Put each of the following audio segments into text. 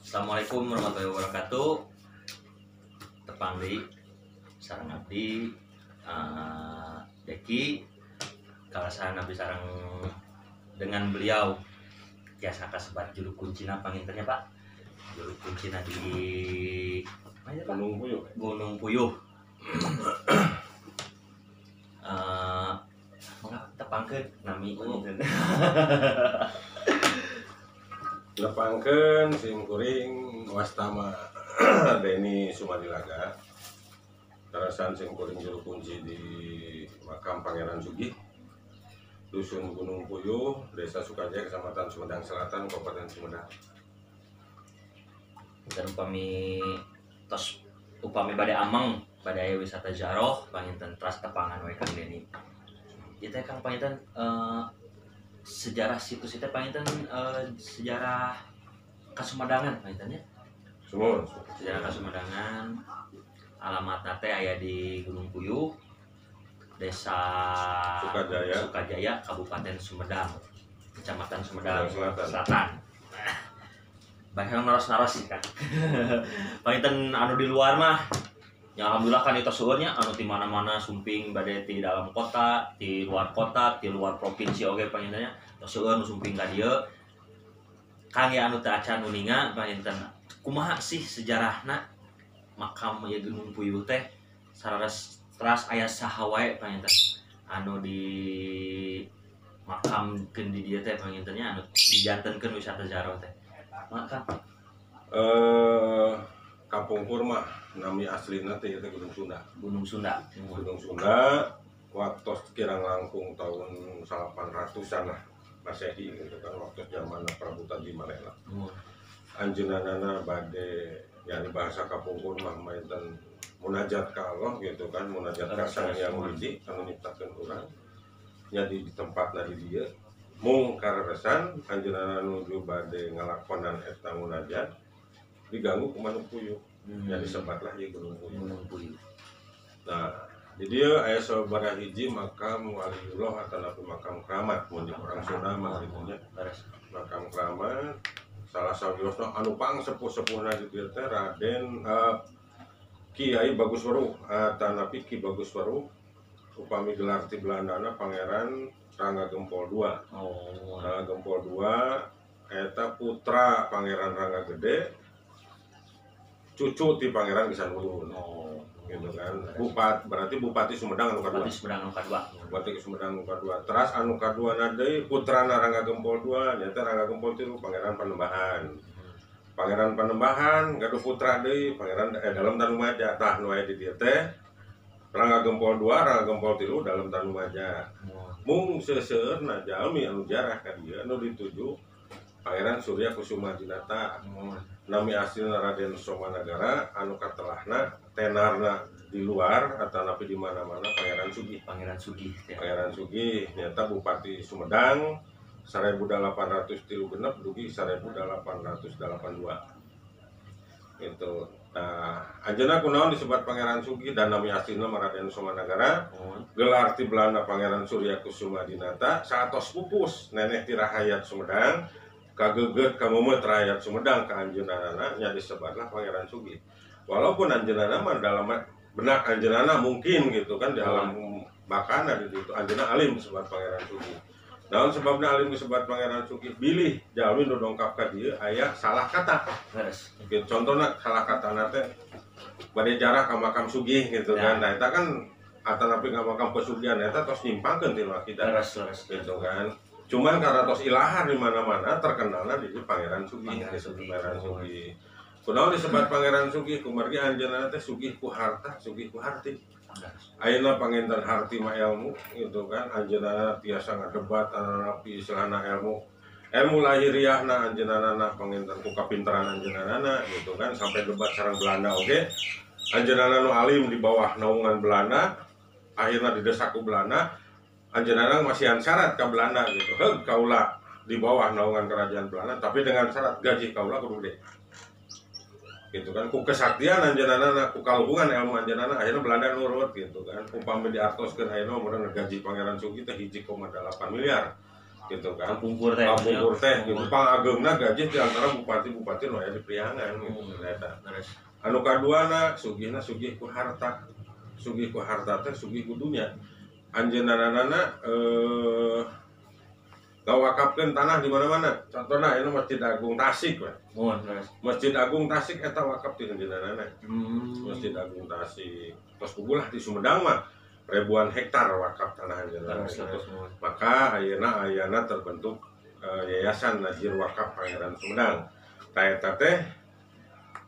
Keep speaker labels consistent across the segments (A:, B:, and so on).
A: Assalamualaikum warahmatullahi wabarakatuh. Tepang di sarang abdi Deki kalasan abdi sarang dengan beliau biasa kasebat juru kuncina pangintennya Pak. Juru kuncina di
B: Gunung Puyuh.
A: Gunung Puyuh. Tepangkeun nami panginten.
B: Lepangkeun sim kuring wastama Deni Sumadilaga. Terasan sim kuring juru kunci di makam Pangeran Sugih, Dusun Gunung Puyuh, Desa Sukajaya, Kecamatan Sumedang Selatan, Kabupaten Sumedang.
A: Dan upami bade ameng pada wisata jaroh panginten tras tepangan we Kang Deni. Ieu teh Kang panginten sejarah situs itu panginten sejarah Kasumadangan panginten ya.
B: Semua
A: Sejarah Kasumadangan alamat teh aya di Gunung Puyuh, Desa Sukajaya, Kabupaten Sumedang, Kecamatan Sumedang Selatan. Banyak naros-naros sih kan. Panginten anu di luar mah ya alhamdulillah kan itu suhurnya anu di mana-mana sumping bade di dalam kota, di luar kota, di luar provinsi oge pangintennya. Tos suhur nu sumping ka dieu. Kang ya anu teu acan uninga panginten. Kumaha sih sejarahna makam ieu Gunung Puyuh teh sararas teras aya saha wae panginten anu di makamkeun di dieu teh pangintennya anu dijantenkeun wisata jaroh teh. Maka
B: Kampung Kurma nami aslina teh eta Gunung Sunda.
A: Gunung Sunda.
B: Gunung Sunda waktu kirang langkung tahun 800-an lah Masehi gitu kan, waktu zaman Prabu Taji Malela. Anjeunana bade yani bahasa Kampung Kurma mainten munajat ka Allah gitu kan, munajat ka Sang Hyang Widi anu nyiptakeun urang. Jadi di tempatna di dieu mung kareresan anjeunana nuju bade ngalakonan eta munajat diganggu ku manuk puyuh. Jadi sebatlah ieu Gunung Puyuh. Nah, di dieu aya sabaraha hiji makam waliullah atanapi makam keramat mun di orang Sunda mah kitu nya. Makam keramat salah sawiosna anu pangsepuh-sepuhna di dieu teh Raden Kiai Bagusweruh atanapi Ki Bagusweruh upami gelar ti Belandana Pangeran Rangga Gempol II. Rangga Gempol II eta putra Pangeran Rangga Gede, cucu ti Pangeran Gesan Ulun. Gitu kan. Berarti Bupati Sumedang anu kadua. Bupati Sumedang anu kadua. Teras anu kaduana deui putrana Rangga Gempol II nyaeta Rangga Gempol III Pangeran Panembahan. Pangeran Panembahan gaduh putra deui Pangeran dalam Tanumaja. Tah nu aya di dieu teh Rangga Gempol II, Rangga Gempol III dalam Tanumaja. Mung seuseurna jalmi anu jarah ka dieu anu dituju Pangeran Surya Kusuma Dinata. Nami aslina Raden Somanagara anu katelahna tenarna di luar atanapi di mana-mana Pangeran Sugih. Pangeran Sugih nyata Bupati Sumedang 1836 dugi 1882. Itu. Nah, anjeunna kunaon disebut Pangeran Sugih dan nami aslina Raden Somanagara. Gelar ti Belanda Pangeran Surya Kusuma Dinata saatos pupus neneh ti rahayat Sumedang. Kageget kamumet rakyat Sumedang ka anjeunana nya disebutlah Pangeran Sugih. Walaupun anjeunana mah dalam benak anjeunana mungkin gitu kan di alam bakana di ditu anjeunna alim disebut Pangeran Sugih. Naon sebabna alim disebut Pangeran Sugih? Bilih jalmi nu dongkap ka dieu aya salah kata. Gitu contohna salah katana teh bade jarah ka makam Sugih gitu kan. Nah eta kan atanapi ka makam pesugihan eta tos nyimpangkeun ti akidah gitu kan. Cuman karena tos ilahar di mana-mana terkenalnya di Pangeran Sugih. Pangeran Sugih. Kunaon disebut Pangeran Sugih? Kumargi anjeunna teh sugih ku harta, sugih ku harti. Ayeuna panginten harti mah ilmu gitu kan. Anjeunna tiasa ngadebat anapi istilahna ilmu. Ilmu lahiriahna anjeunna panginten ku kapinteran anjeunna gitu kan sampai debat sareng Belanda oge. Anjeunna nu alim di bawah naungan Belanda, akhirna didesak ku Belanda. Anjeunna masih syarat ke Belanda gitu. Kaula di bawah naungan kerajaan Belanda tapi dengan syarat gaji kaula kudu gede. Gitu kan ku kesaktian anjeunna ku kaluhungan ilmu anjeunna akhirnya Belanda nurut gitu kan. Upami diartoskeun ayeuna umurna gaji Pangeran Sugih teh 1,8 miliar. gitu kan.
A: Kapungkur teh
B: gitu. Pangageungna gaji di antara bupati-bupati nu aya di Priangan gitu eta. Anu kaduana sugihna sugih ku harta. Sugih ku harta teh sugih ku dunya. Anjeunna ngawakafkeun tanah di mana-mana. Contohna anu Masjid Agung Tasik we. Masjid Agung Tasik eta wakaf di anjeunna. Masjid Agung Tasik. Tos pugulah di Sumedang mah ribuan hektar wakaf tanah anjeunna. Maka ayeuna terbentuk Yayasan Najir Wakaf Pangeran Sumedang. Ta eta teh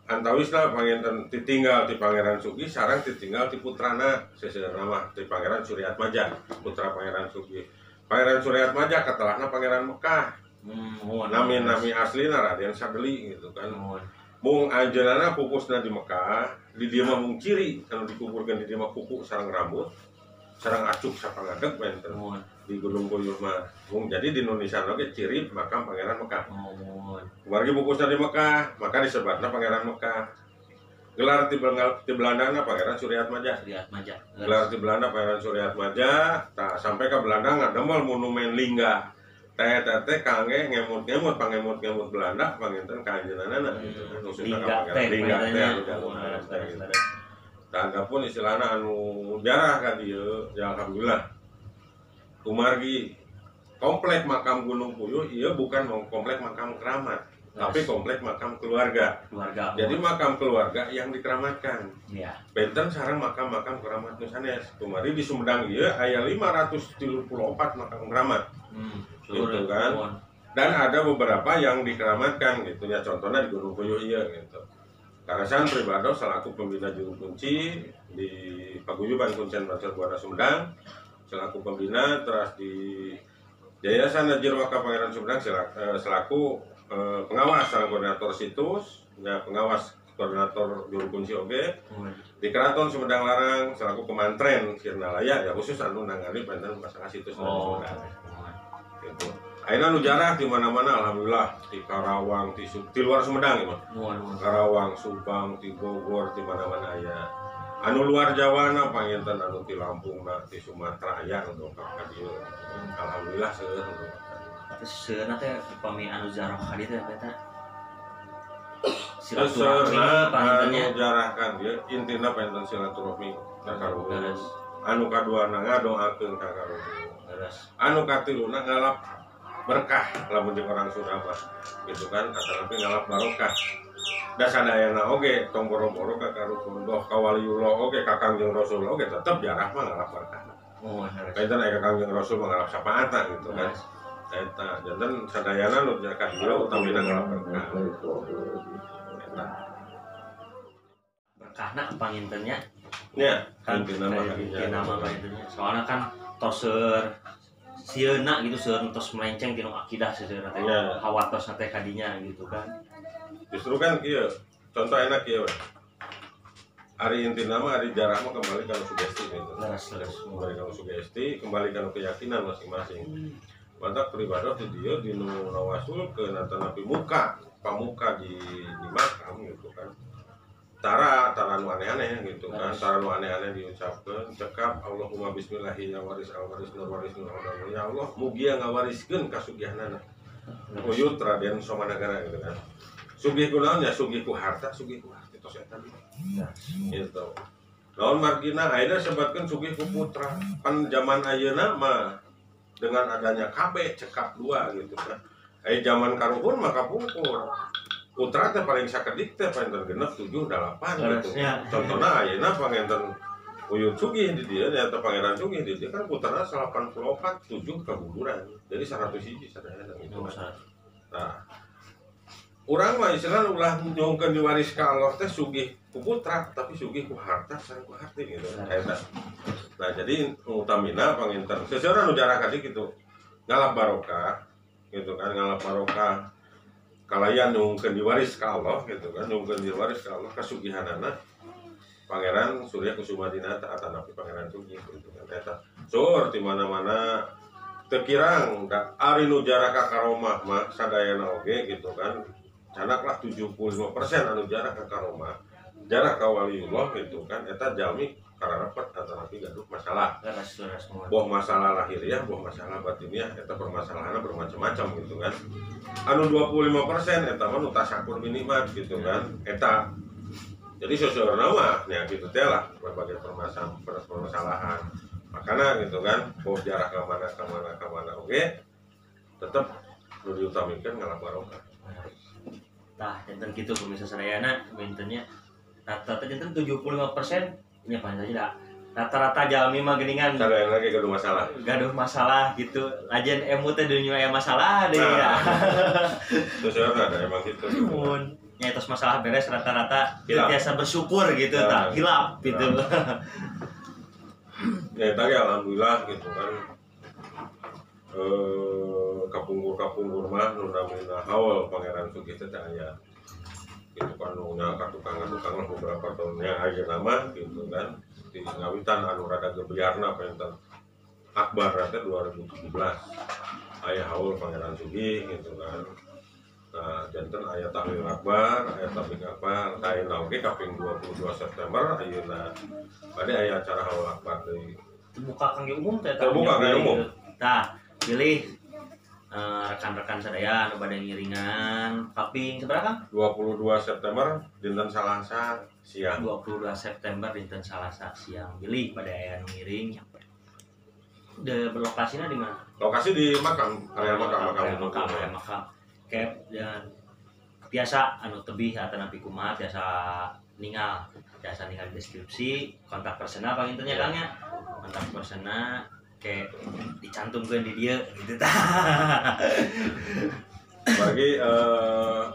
B: antawisna panginten ditinggal di Pangeran Sugih sareng ditinggal di putrana seseuna mah di Pangeran Suryatmaja, putra Pangeran Sugih. Pangeran Suryatmaja katelahna Pangeran Mekah. Nami aslina Raden Sageli gitu kan. Mung anjeunna pupusna di Mekah, di dieu mah mung ciri anu dikuburkeun di dieu mah kuku sareng rambut, sareng acuk sapangadeg benten. Di Gunung Puyuh mah. Mung jadi di Indonesia oge ciri makam Pangeran Mekah. Kumargi pupusna di Mekah, maka disebatna Pangeran Mekah. Gelar di Belandana Pangeran Suryatmaja. Gelar di Belanda Pangeran Suryatmaja, tak sampai ke Belanda ngademel monumen lingga. Teh kangge ngemut-ngemut pangemut-ngemut Belanda panginten ka anjeunna gitu kan. Maksudna ka Pangeran lingga teh anu jalan. Tanda pun istilahna anu jarah ka dieu, ya alhamdulillah. Kumargi komplek makam Gunung Puyuh ieu bukan komplek makam keramat. Tapi komplek makam keluarga. Jadi makam keluarga yang dikeramatkan. Benten sareng makam-makam keramat nu sanes. Kumari di Sumedang ieu aya 534 makam keramat. Gitu kan. Dan ada beberapa yang dikeramatkan gitu ya. Contohnya di Gunung Puyuh ieu gitu. Karasan Pribado selaku pembina juru kunci di Paguyuban Kuncen Bangsal Buana Sumedang selaku pembina, terus di Yayasan Najir Wakaf Pangeran Sumedang selaku pengawas sareng koordinator situs, ya pengawas koordinator juru kunci oge. Di Keraton Sumedang Larang selaku pemantren Sirnalaya ya khusus anu nangani benten masalah situs Sumedang. Gitu. Ayeuna nu jarah di mana-mana alhamdulillah di Karawang, di luar Sumedang ya. Karawang, Subang, di Bogor, di mana-mana aya. Anu luar Jawa na panginten anu di Lampung na di Sumatera aya nu dongkap ka dieu. Alhamdulillah seueur nu.
A: Seuna teh upami anu jarah ka dieu teh eta
B: silaturahmi pangintennya jarah kan dieu intina panginten silaturahmi ka karuhun. Anu kaduana ngadoakeun ka karuhun. Anu katiluna ngalap berkah lamun jeung orang Sunda mah gitu kan katana ngalap barokah. Da sadayana oge tong boro-boro ka karuhun doh ka waliullah oge ka Kangjeng Rasul oge tetep jarah mah ngalap berkah. Panginten aya ka Kangjeng Rasul mah ngalap syafaatna gitu kan. Eta janten sadayana nu ka dieu utamina ngalap berkah.
A: Berkahna pangintennya.
B: Nya,
A: kan nama pangintennya. Soalna kan toser sieuna gitu seueur tos melenceng tinu akidah sejeuna teh. Hawatos teh kadinya gitu kan.
B: Justru kan kieu, contoh enak kieu. Ari intina mah ari jarah mah kembali ka sugesti gitu. Kembali ka sugesti, kembali ka keyakinan masing-masing. Mantap Pribado di dia di nawasul ke nabi muka pamuka di makam gitu kan. Tara nu aneh-aneh gitu kan. Tara nu aneh-aneh diucapkeun cekap Allahumma bismillahi ya waris al-waris nur waris nur ya Allah mugia ngawariskeun kasugihanana. Uyut Raden Somanagara gitu kan. Sugih kunaon ya sugih ku harta, sugih ku harta tos eta. Gitu. Naon margina ayeuna sebatkeun sugih ku putra. Pan zaman ayeuna mah dengan adanya KB cekap 2 gitu kan. Zaman karuhun maka pungkur. Putra teh paling sakedik teh panten genep 7 8 gitu. Contohna ayeuna panginten Uyut Sugih di dieu nya Pangeran Sugih di dieu kan putrana 84 7 kaguguran. Jadi 101 sadayana gitu. Nah, urang mah istilahna ulah nyongkeun diwaris ka Allah teh sugih ku putra tapi sugih ku harta sareng ku harti gitu. Eta. Nah, jadi utamina panginten seseorang nu jarah kadi gitu. Ngalap barokah gitu kan, ngalap barokah. Kalayan nyungkeun diwaris ka Allah gitu kan, nyungkeun diwaris ka Allah kasugihanana. Pangeran Surya Kusuma Dinata atanapi Pangeran Sugih gitu kan. Eta. Sur di mana-mana teu kirang ari nu jarah ka karomah mah sadayana oge gitu kan. Canaklah 75% anu jarah ka karomah, jarah ka waliullah gitu kan. Eta jalmi karena dapat antara gaduh masalah.
A: semua.
B: Boh masalah lahiriah, boh masalah batiniah, eta permasalahanna bermacam-macam gitu kan. Anu 25% eta mah nu tasakur minimal gitu kan. Eta jadi seuseurna mah nya gitu teh lah berbagai permasalahan. Makanya gitu kan, boh jarak ke mana oke. Tetap nu diutamikeun ngalap barokah.
A: Tah, janten kitu pemirsa sadayana bentennya rata-rata janten 75% nya paling saja rata-rata jalmi mah geuningan
B: Sadayana lagi gaduh masalah
A: gitu. Lajen emu teh dunya aya masalah deui ya.
B: Terus ada emang gitu.
A: Mun nya tos masalah beres rata-rata biasa bersyukur gitu tah, hilap gitu.
B: Ya tadi alhamdulillah gitu kan. Kapungkur mah nu namina haul Pangeran Sugih teh aya. Gitu kan nu nya tukang lah beberapa tahunnya aja nama gitu kan. Di ngawitan anu rada gebiarna pengen Akbar teh 2017. Aya haul Pangeran Sugih gitu kan. Nah, janten aya tahlil akbar, aya tablik akbar, ayeuna oge kaping 22 September ayeuna bade aya acara haul akbar deui.
A: Terbuka kangge umum teh
B: Terbuka kangge umum.
A: Tah, pilih rekan-rekan sadaya anu bade ngiringan kaping sabaraha Kang?
B: 22 September dinten Salasa siang.
A: 22 September dinten Salasa siang. Pilih pada aya anu ngiring. Berlokasinya di mana?
B: Lokasi di makam, area makam.
A: Kayak dan biasa anu tebih atau napi kumat biasa ningal deskripsi kontak personal paling intinya Kang ya. Kontak personal kayak dicantumkan di dia gitu tah.
B: Bagi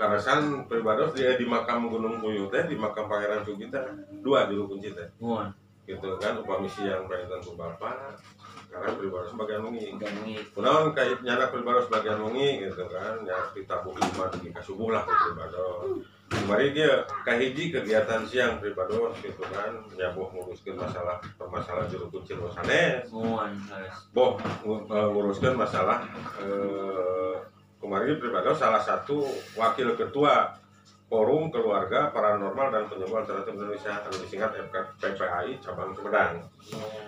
B: karasan pribados dia di makam Gunung Puyuh teh, di makam Pangeran Sugih teh 2 juru kunci teh. Gitu kan upami siang perintan ku Bapak karena pribados bagian wengi. Kunaon kayak nyana pribados bagian wengi gitu kan, nya ditabuh 5 dugi ka subuh lah pribados. Kemarin dia kahiji kegiatan siang pribados gitu kan, nyabuh nguruskeun permasalahan juru kunci nu sanes. Boh nguruskeun masalah kemarin pribados salah satu wakil ketua Forum Keluarga Paranormal dan Penyembuhan Alternatif Indonesia anu disingkat PPAI cabang Sumedang.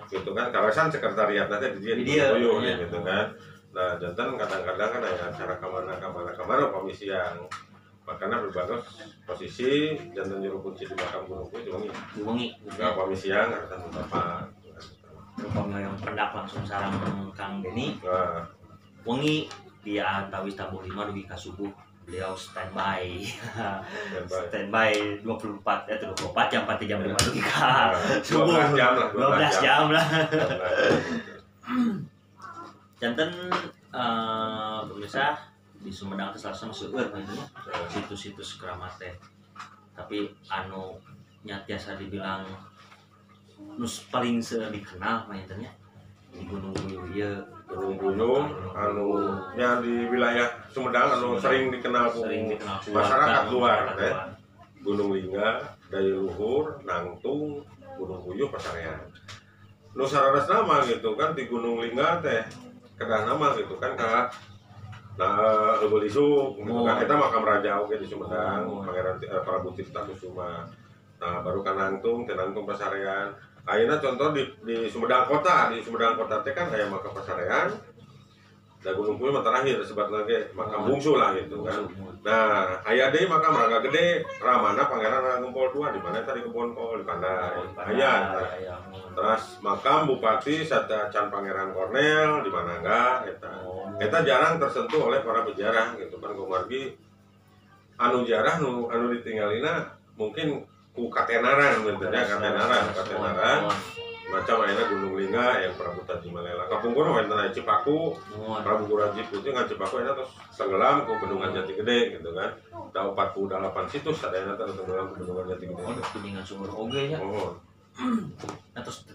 B: Gitu kan, karasan sekretariat nanti di dia gitu kan. Nah, jantan kadang-kadang kan ada acara kemana komisi yang makanya pribados posisi jantan juru kunci di makam Gunung Puyuh diwengi. Nah, komisi yang harus Bapak.
A: Upama yang pendak langsung sareng Kang Deni. Wengi dia antawis tabuh 5 dugi ka subuh. Beliau standby 24 jam 4 jam 5 dugi ka subuh 12 jam lah. Janten pemirsa di Sumedang teh salah seueur nya situs-situs keramat teh. Tapi anu nya tiasa dibilang nus paling dikenal mah nya di Gunung Puyuh ieu.
B: Gunung Puyuh anu nya di wilayah Sumedang anu sering dikenal masyarakat luar teh. Gunung Lingga, Daya Luhur, Nangtung, Gunung Puyuh pasarean. Nu sararas nama gitu kan di Gunung Lingga teh kedah nama gitu kan ka Heubeul Isuk gitu kan eta makam raja oge di Sumedang, Pangeran Prabu Tirta Kusuma. Nah, baru ka Nangtung, teh Nangtung pasarean. Ayeuna contoh di Sumedang Kota teh kan aya makam pasarean. Da Gunung Puyuh mah terakhir sebatna ge makam bungsu lah gitu kan. Nah, aya deui makam Raga Gede, Ramana Pangeran Rangumpol II di mana tadi Kebon Kol di Pandai. Aya. Terus makam Bupati Satya Can Pangeran Kornel di mana enggak eta. Eta jarang tersentuh oleh para pejarah gitu kan kumargi anu jarah anu ditinggalina mungkin ku katenaran gitu ya katenaran macam ayeuna Gunung Lingga yang Prabu Tajimalela kapungkur mah enten Cipaku Prabu Guraji Putih ngan Cipaku eta terus tenggelam ku Bendungan Jati Gede gitu kan da 48 situs sadayana teh tenggelam ku Bendungan Jati Gede
A: kuningan sumur oge nya terus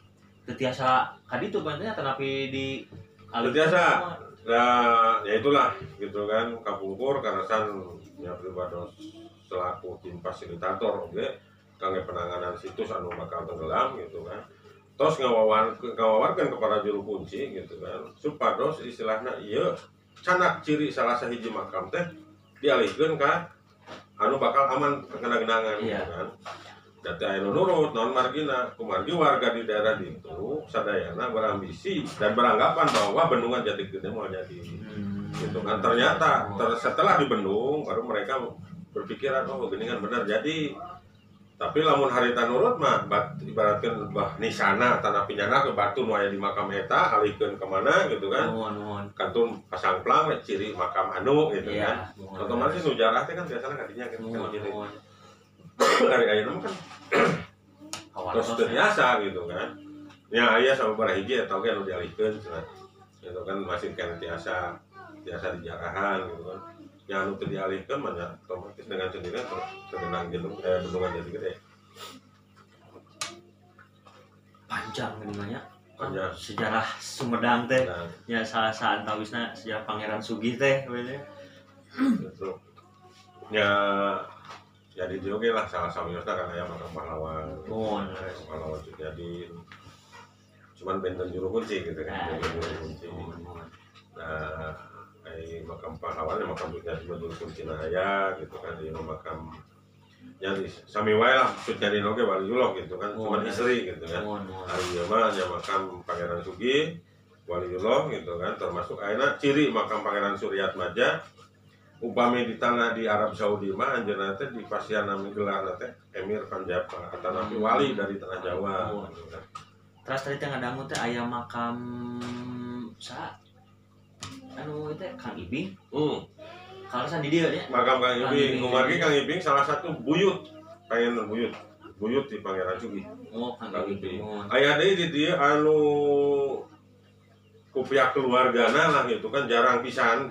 A: tetiasa kaditu bantunya tanapi di
B: tetiasa ya itulah gitu kan kapungkur karasan nya pribados selaku tim fasilitator oge kangge penanganan situs anu bakal tenggelam gitu kan. Tos ngawawarkeun kepada juru kunci gitu kan. Supados istilahna ieu canak ciri salah sahiji makam teh dialihkeun ka anu bakal aman kena genangan gitu kan. data aya nurut non margina kumargi warga di daerah itu sadayana berambisi dan beranggapan bahwa bendungan Jati Gede mau jadi gitu kan. Ternyata setelah dibendung baru mereka berpikiran oh geningan benar jadi. Tapi lamun harita nurut mah ibaratkan bah nisana tanah pinyana ke batu nu aya di makam eta alikeun ke mana gitu kan. Kantun pasang plang ciri makam anu gitu kan. Otomatis nu jarah teh kan biasana kadinya kan jadi. Dari ayeuna kan terus biasa gitu kan. Ya aya sama para hiji eta oge anu dialihkeun cenah. Gitu kan masih kan biasa dijarahan gitu kan. Yang anu teu dialihkeun mah otomatis dengan sendirinya tergenang bendungan Jati Gede.
A: Panjang gini sejarah Sumedang teh. Ya salah antawisna sejarah Pangeran Sugih teh
B: gitu. Ya jadi dia oke lah salah samiosna kan aya makam pahlawan. Pahlawan Sukiyadin. Cuman benten juru kunci gitu kan. Juru kunci. Nah, makam pahlawan ya makam juru kunci aya gitu kan di makam jadi sami wae lah Sukiyadin oge waliullah gitu kan. Cuman istri gitu kan. Ari ieu mah nya makam Pangeran Sugih waliullah gitu kan termasuk ayeuna ciri makam Pangeran Suryatmaja upami di tanah di Arab Saudi mah anjeunna teh di pasiana gelarna teh Emir Panjapa atanapi wali dari tanah Jawa.
A: Terus tadi teh ngadangu teh aya makam anu itu Kang Ibing. Kalasan di dieu nya.
B: Makam Kang Ibing, kumargi Kang Ibing salah satu buyut, pengen buyut di Pangeran Sugih.
A: Kang Ibing.
B: Aya deui di dieu anu ku pihak keluargana lah gitu kan jarang pisan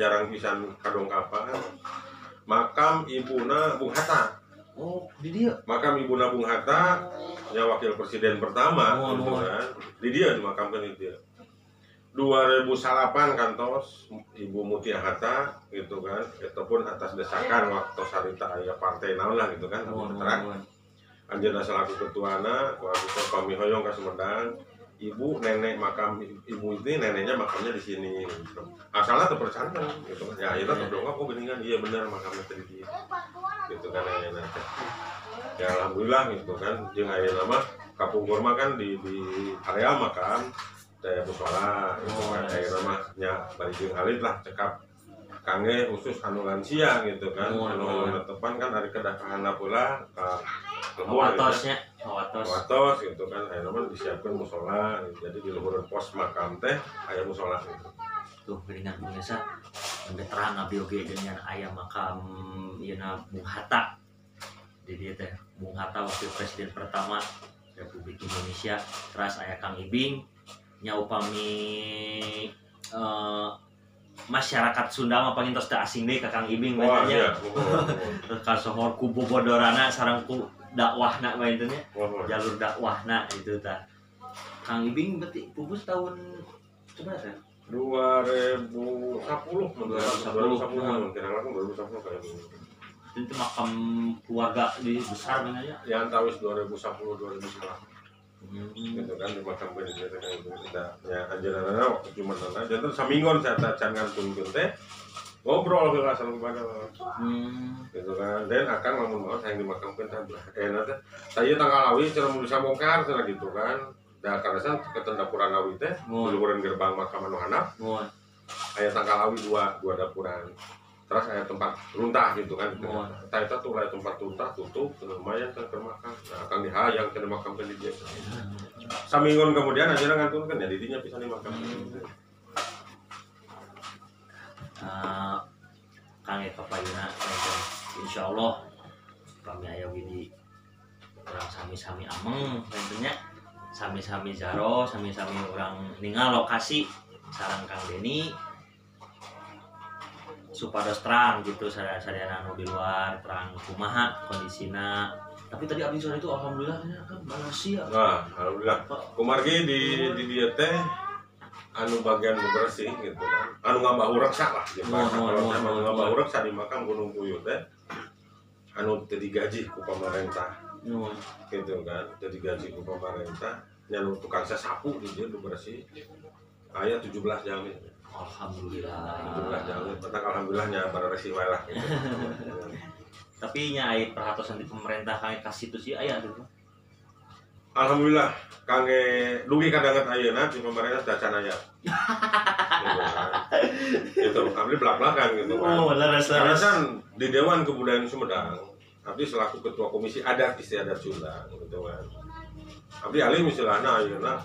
B: kadongkapan makam ibuna Bung Hatta.
A: Di dia
B: makam ibuna Bung Hatta nya wakil presiden pertama gitu kan di dia dimakamkan di dia 2008 kantos Ibu Mutia Hatta gitu kan ataupun atas desakan waktu sarita aya partai naon lah gitu kan anjeunna selaku ketuana waktu itu pamihoyong ka Sumedang. Ibu nenek makam ibu ini neneknya makamnya di sini gitu. Asalnya terpercaya gitu kan ya akhirnya terdongak kok geningan iya benar makamnya tadi di gitu kan ayeuna ya alhamdulillah gitu kan jeung ayeuna mah kapungkur mah kan di area makam teh mushola itu kan ayeuna mah nya bari jeung alit lah cekap kangge khusus anu lansia gitu kan anu tepan kan ari kedah kahana pula ka
A: Watosnya
B: Watos gitu kan aya mah disiapkeun mushola jadi di luhureun pos makam teh aya mushola gitu.
A: Tuh geuningan biasa sampai terang abi oge dengan aya makam yeuna Bung Hatta. Di dieu teh Bung Hatta wakil presiden pertama Republik Indonesia. Terus aya Kang Ibing nya upami masyarakat Sunda mah pangintos teu asing deui ka Kang Ibing
B: bae nya.
A: Terus kasohor ku bobodorana sareng ku dakwahna bae teh nya. Jalur dakwahna itu tah. Kang Ibing berarti pupus tahun coba teh
B: 2010 kira-kira 2010 kayak gitu.
A: Itu makam keluarga di besar kan aja.
B: Yang tahun 2010 2011. Gitu kan dimakamkeun di dieu teh ya anjeunna waktu cuma nana janten saminggon saat can ngantunkeun teh ngobrol heula sareng kepada gitu kan dan akan lamun maot hayang dimakamkeun tah teh saya tanggal awi cenah mun bisa bongkar cenah gitu kan da karasan ke dapuran awi teh luhureun gerbang makam anu handap aya tanggal awi dua dapuran terus aya tempat runtah gitu kan tah eta tuh aya tempat runtah tutup lumayan kan keur makam nah akan dihayang cenah makamkeun di dieu saminggon kemudian ajeuna ngantunkeun ya di dinya pisan dimakamkeun
A: Kang Eka Payuna insyaallah kami aya widi urang sami-sami ameng tentunya sami-sami zaro sami-sami urang ningal lokasi sareng Kang Deni supados terang gitu sadayana anu di luar terang kumaha kondisina. Tapi tadi abdi sore itu alhamdulillah kan bersih ya.
B: Nah, alhamdulillah. Kumargi di dieu teh anu bagian bersih gitu kan. Anu ngambah reksa lah gitu. Anu ngambah reksa di makam Gunung Puyuh teh anu teu digaji ku pamarentah. Gitu kan, teu digaji ku pamarentah. Nya tukang sasapu di dieu bersih. Aya 17 jami.
A: Alhamdulillah.
B: 17 jami. Pentak alhamdulillahnya bararesi wae lah gitu.
A: Tapi nya aya perhatosan di pemerintah kayak kasih itu sih aya gitu.
B: alhamdulillah kangge dugi kadanget ayeuna di pemerintah dacan aya. Gitu, abdi belak-belakan gitu kan.
A: Oh, laras.
B: Karena kan di Dewan Kebudayaan Sumedang, abdi selaku ketua komisi adat istiadat Sunda gitu kan. Abdi alih istilahna ayeuna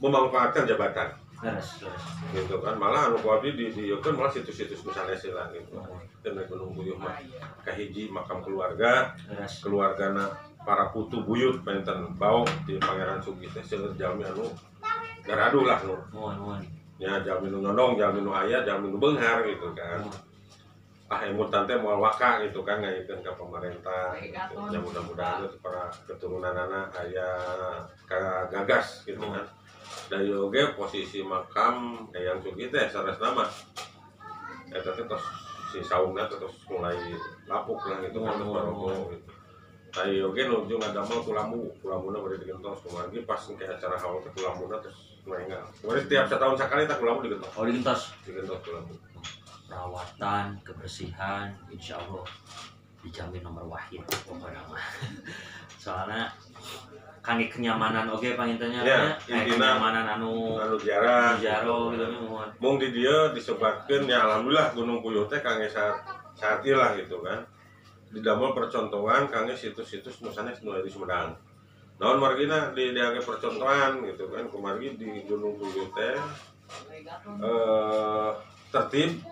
B: memanfaatkan jabatan.
A: Laras.
B: Gitu kan, malah anu ku abdi di kan malah situs-situs misalnya sila gitu. Dan Gunung Puyuh mah kahiji makam keluarga, keluargana para putu buyut penten bau di Pangeran Sugi teh seueur jalmi anu garadu lah nu. Ya jalmi nu nyondong, jalmi nu aya, jalmi nu beunghar gitu kan. Emutan teh moal waka gitu kan ngayikeun ka pemerintah. Gitu. Ya mudah-mudahan para keturunanana aya gagas gitu kan. Da oge posisi makam Eyang Sugi teh saresna mah eta teh tos si saungna terus mulai lapuk lah gitu kan barogo gitu. Tadi oke nuju ngadamel kulamuna bari digentos kumargi pas ke acara haul ke kulamuna terus meninggal. Kemudian setiap setahun sekali tak kulamu digentos.
A: Oh digentos
B: Kulamu.
A: Perawatan, kebersihan, insya Allah dijamin nomor wahid pokoknya mah. Soalnya kangge kenyamanan oge pangintanya
B: ya,
A: kenyamanan anu
B: jarah
A: jaro gitu
B: mung di dieu disebutkeun ya alhamdulillah Gunung Puyuh teh kangge saat ilah gitu kan. Didamel percontohan kangge situs-situs nu sanes nu di Sumedang. Naon margina diangge percontohan gitu kan kumargi di Gunung Puyuh teh tertib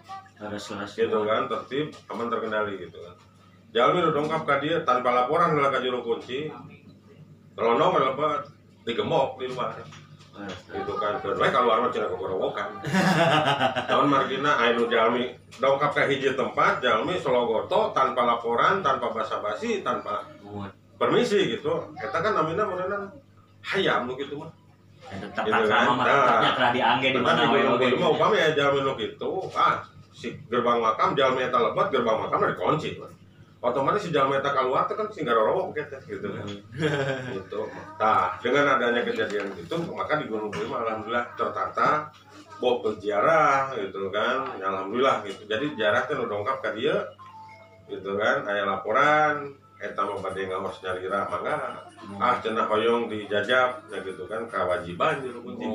B: gitu kan, tertib aman terkendali gitu kan. Jalmi nu dongkap ka dieu tanpa laporan lah ka juru kunci. Telonong apa digembok di luar. Gitu kan kedua keluar mah cenah gogorowokan. Naon margina anu jalmi dongkap ka hiji tempat jalmi sologoto tanpa laporan, tanpa basa-basi, tanpa permisi gitu. Eta kan namina modelan hayam nu kitu mah.
A: Tetap sama tetapnya telah diangge di mana we oge.
B: Mau upami ya jalmi nu kitu, si gerbang makam jalmi eta lebat gerbang makam dikunci. Otomatis si jalmi eta keluar teh kan singgar rorowok gitu kan. Gitu. Nah, dengan adanya kejadian itu maka di Gunung Puyuh alhamdulillah tertata bawa peziarah gitu kan. Ya, alhamdulillah gitu. Jadi ziarah teh nu dongkap ka dieu gitu kan, aya laporan eta mah bade ngaos nyalira mangga cenah hoyong dijajab ya gitu kan kewajiban juru kunci.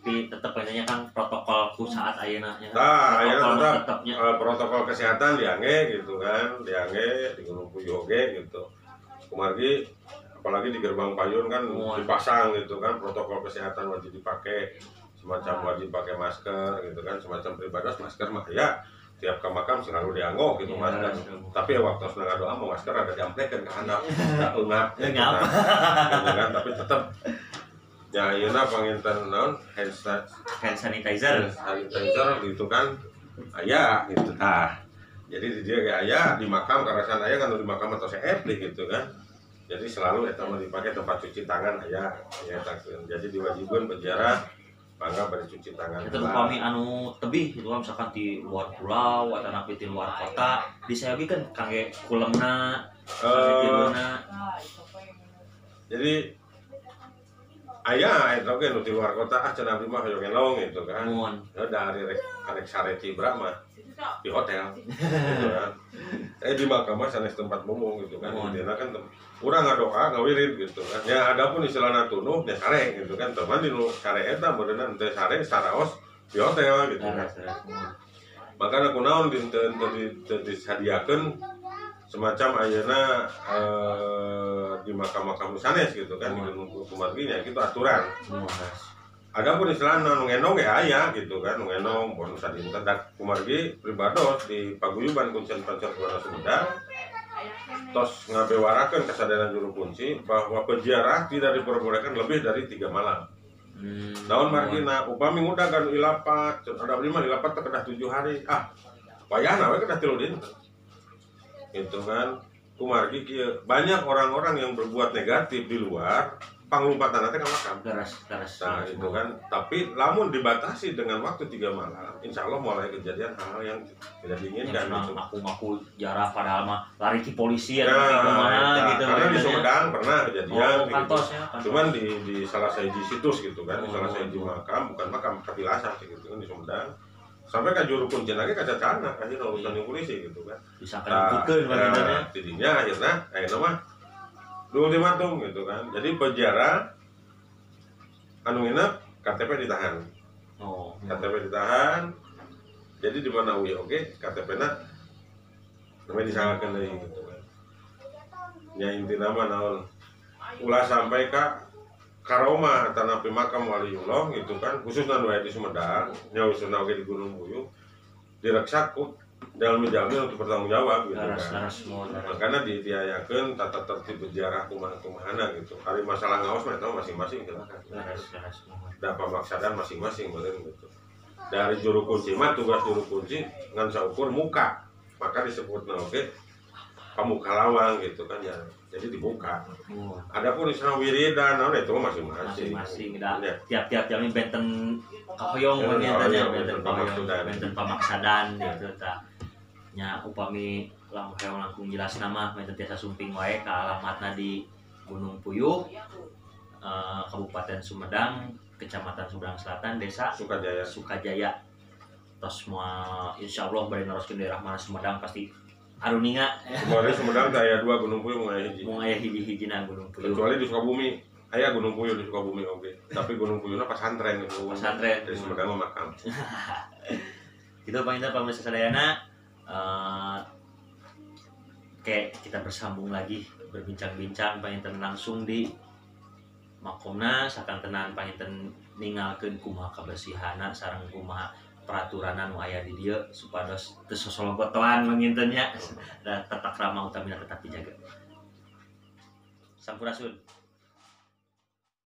A: Tapi tetap kayaknya kan protokolku saat ayeuna nya.
B: Nah, ayeuna tetap protokol kesehatan diangge gitu kan, diangge di Gunung Puyuh oge gitu. Kumargi apalagi di gerbang payun kan dipasang gitu kan protokol kesehatan wajib dipakai, semacam wajib pakai masker gitu kan, semacam pribados masker mah ya tiap ke makam selalu dianggo gitu masker. Tapi waktu sedang doa mau masker ada diamplekeun ka handap, tak ungap. Gitu kan, tapi tetap ya ayeuna panginten naon hand sanitizer gitu kan aya gitu. Jadi di dia kayak aya di makam karasan aya kan di makam atau CF gitu kan. Jadi selalu eta mah dipakai tempat cuci tangan aya ya takkeun. Jadi diwajibkeun penjara bangga bari cuci tangan.
A: Itu upami anu tebih gitu misalkan di luar pulau atau napi di luar kota, di saya kan kangge kulemna
B: jadi aya eta oge nu di luar kota cenah abdi mah hoyong elong gitu kan. Ya dari rek sare cibra mah di hotel gitu kan. Di makam mah sanes tempat umum gitu kan. Intina kan urang ngadoa ngawirid gitu kan. Ya adapun istilahna tunuh nya sare gitu kan. Teman di nu sare eta beuneunan teh sare saraos di hotel gitu kan. Makana kunaon disadiakeun semacam ayeuna di makam-makam sanes gitu kan di Gunung Kumargi nya kitu aturan. Ada pun istilahna nu ngendong ya aya gitu kan, nu ngendong pun sadinten dak kumargi pribados di paguyuban Kuncen Pancarwana Sumedang tos ngabewarakeun kesadaran juru kunci bahwa peziarah tidak diperbolehkan lebih dari 3 malam. Naon margina upami ngudag kan ilapat, ada abdi mah ilapat teh kedah 7 hari. Wayahna we kedah 3 dinten. Gitu kan. Kumargi kieu banyak orang-orang yang berbuat negatif di luar panglumpatan teh ka makam. Nah, itu kan. Tapi lamun dibatasi dengan waktu 3 malam, insya Allah mulai kejadian hal-hal yang tidak diinginkan gitu.
A: Aku jarah padahal mah lari ke polisi atau
B: kemana gitu. Karena di Sumedang pernah kejadian
A: gitu.
B: Cuman di salah satu situs gitu kan, di salah satu makam, bukan makam Katilasa gitu kan di Sumedang. Sampai ke juru kunci lagi kacacana akhirnya urusan polisi gitu kan.
A: Bisa kan ikutin bagaimana
B: tidinya akhirnya mah ultimatum gitu kan. Jadi penjara anu nginep KTP ditahan. KTP ditahan. Jadi di mana uya oke KTP-na namanya disalahkan deui gitu kan. Nya intina mah naon? Ulah sampai ka Karoma tanapi makam waliullah gitu kan, khususnya nu aya di Sumedang, nya ususna oge di Gunung Puyuh direksa ku dalam menjamin untuk bertanggung jawab gitu kan. Makanya diayakeun tata tertib berjarah kumaha-kumahana gitu. Hari masalah ngaos mah eta masing-masing silakan. Da pamaksadan masing-masing bener gitu. Dari juru kunci mah tugas juru kunci ngan saukur muka. Maka disebutna oge pamuka lawang gitu kan ya. Jadi dibuka. Adapun isna wiridan naon itu masing-masing.
A: Tiap-tiap jam benten kahoyong benten pamaksadan gitu tah. Nya upami langkung jelas nama benten tiasa sumping wae ka alamatna di Gunung Puyuh, Kabupaten Sumedang, Kecamatan Sumedang Selatan, Desa Sukajaya. Tos moal insyaallah bari neroskeun daerah mana Sumedang pasti aruninga.
B: Kemarin Sumedang aya 2 Gunung Puyuh mun aya hiji.
A: Mun aya hiji-hijina Gunung Puyuh.
B: Kecuali di Sukabumi, aya Gunung Puyuh di Sukabumi oge. Tapi Gunung Puyuhna pesantren itu.
A: Pesantren
B: dari Sumedang mah makam.
A: Itu panginten pamirsa sadayana, kayak kita bersambung lagi berbincang-bincang panginten langsung di makomna sakantenan panginten ningalkeun kumaha kabersihana sareng kumaha peraturan nu aya di dieu supados teu sosologotoan panginten nya da tata krama utamina tetap dijaga. Sampurasun.